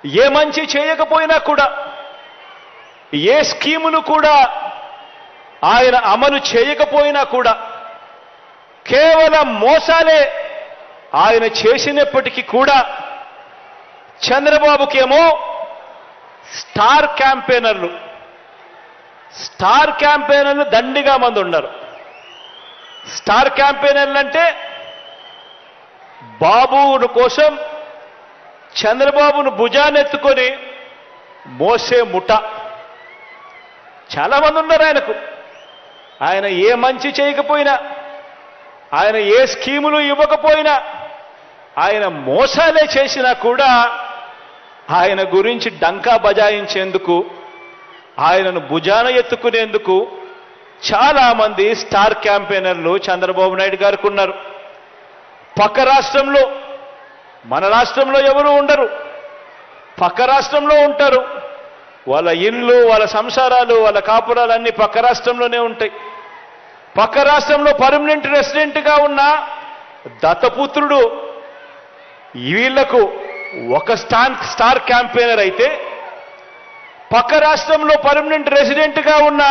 ఏ మంచి చేయకపోయినా కూడా, ఏ స్కీములు కూడా ఆయన అమలు చేయకపోయినా కూడా కేవలం మోసాలే ఆయన చేసినప్పటికీ కూడా చంద్రబాబుకేమో స్టార్ క్యాంపెయినర్లు దండిగా మంది ఉన్నారు. స్టార్ క్యాంపెయినర్లు అంటే బాబును కోసం చంద్రబాబును భుజానెత్తుకొని మోసే ముఠ చాలా మంది ఉన్నారు ఆయనకు. ఆయన ఏ మంచి చేయకపోయినా, ఆయన ఏ స్కీములు ఇవ్వకపోయినా, ఆయన మోసాలే చేసినా కూడా ఆయన గురించి డంకా బజాయించేందుకు, ఆయనను భుజాన ఎత్తుకునేందుకు చాలా మంది స్టార్ క్యాంపెయినర్లు చంద్రబాబు నాయుడు గారికి ఉన్నారు. పక్క రాష్ట్రంలో, మన రాష్ట్రంలో ఎవరు ఉండరు, పక్క రాష్ట్రంలో ఉంటారు. వాళ్ళ ఇళ్ళు, వాళ్ళ సంసారాలు, వాళ్ళ కాపురాలు అన్నీ పక్క రాష్ట్రంలోనే ఉంటాయి. పక్క రాష్ట్రంలో పర్మనెంట్ రెసిడెంట్గా ఉన్న దత్తపుత్రుడు వీళ్లకు ఒక స్టార్ క్యాంపెయినర్ అయితే, పక్క రాష్ట్రంలో పర్మనెంట్ రెసిడెంట్గా ఉన్న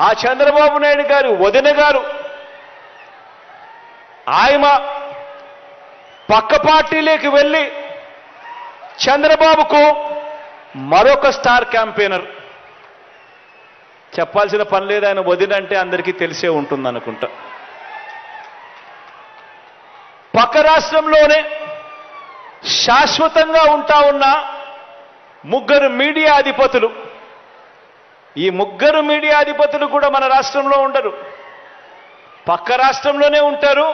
ఆ చంద్రబాబు నాయుడు గారు వదిన గారు, ఆయన పక్క పార్టీలోకి వెళ్ళి చంద్రబాబుకు మరొక స్టార్ క్యాంపెయినర్. చెప్పాల్సిన పని లేదు, ఆయన వదిన అంటే అందరికీ తెలిసే ఉంటుంది అనుకుంటా. పక్క రాష్ట్రంలోనే శాశ్వతంగా ఉంటా ఉన్న ముగ్గురు మీడియా అధిపతులు, ఈ ముగ్గురు మీడియా అధిపతులు కూడా మన రాష్ట్రంలో ఉండరు, పక్క రాష్ట్రంలోనే ఉంటారు.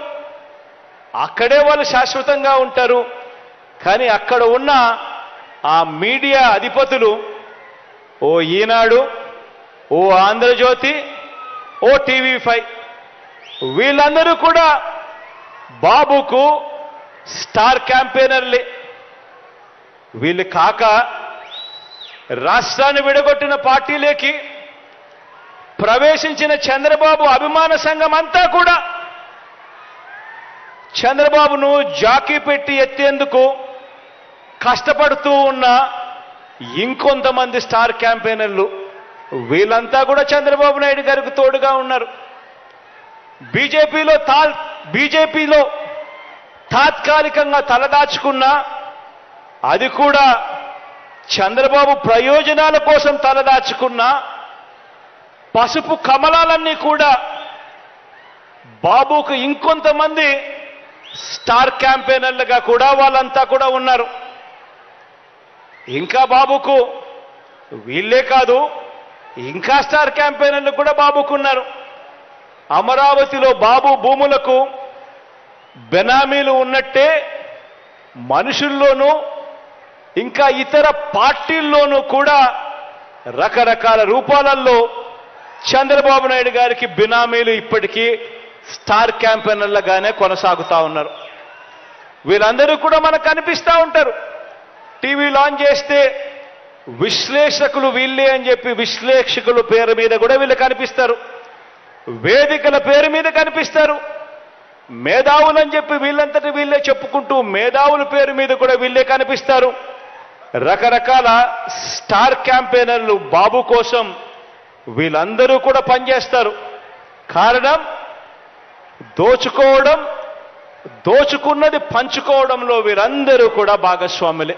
అక్కడే వాళ్ళు శాశ్వతంగా ఉంటారు. కానీ అక్కడ ఉన్న ఆ మీడియా అధిపతులు, ఓ ఈనాడు, ఓ ఆంధ్రజ్యోతి, ఓ టీవీ5, వీళ్ళందరూ కూడా బాబుకు స్టార్ క్యాంపెయినర్లే. వీళ్ళు కాక రాష్ట్రాన్ని విడగొట్టిన పార్టీలోకి ప్రవేశించిన చంద్రబాబు అభిమాన సంఘం అంతా కూడా చంద్రబాబును జాకీ పెట్టి ఎత్తేందుకు కష్టపడుతూ ఉన్న ఇంకొంతమంది స్టార్ క్యాంపెయినర్లు, వీళ్ళంతా కూడా చంద్రబాబు నాయుడు గారికి తోడుగా ఉన్నారు. బీజేపీలో తాత్కాలికంగా తలదాచుకున్నా, అది కూడా చంద్రబాబు ప్రయోజనాల కోసం తలదాచుకున్నా, పసుపు కమలాలన్నీ కూడా బాబుకు ఇంకొంతమంది స్టార్ క్యాంపెయినర్లుగా కూడా వాళ్ళంతా కూడా ఉన్నారు. ఇంకా బాబుకు వీళ్ళే కాదు, ఇంకా స్టార్ క్యాంపెయినర్లు కూడా బాబుకున్నారు. అమరావతిలో బాబు భూములకు బెనామీలు ఉన్నట్టే మనుషుల్లోనూ ఇంకా ఇతర పార్టీల్లోనూ కూడా రకరకాల రూపాలలో చంద్రబాబు నాయుడు గారికి బినామీలు ఇప్పటికీ స్టార్ క్యాంపెయినర్లుగానే కొనసాగుతూ ఉన్నారు. వీళ్ళందరూ కూడా మనకు కనిపిస్తూ ఉంటారు. టీవీ లాంచ్ చేస్తే విశ్లేషకులు వీళ్ళే అని చెప్పి విశ్లేషకుల పేరు మీద కూడా వీళ్ళు కనిపిస్తారు, వేదికల పేరు మీద కనిపిస్తారు. మేధావులు అని చెప్పి వీళ్ళంతటి వీళ్ళే చెప్పుకుంటూ మేధావుల పేరు మీద కూడా వీళ్ళే కనిపిస్తారు. రకరకాల స్టార్ క్యాంపెయినర్లు బాబు కోసం వీళ్ళందరూ కూడా పనిచేస్తారు. కారణం దోచుకోవడం, దోచుకున్నది పంచుకోవడంలో వీరందరూ కూడా భాగస్వాములే.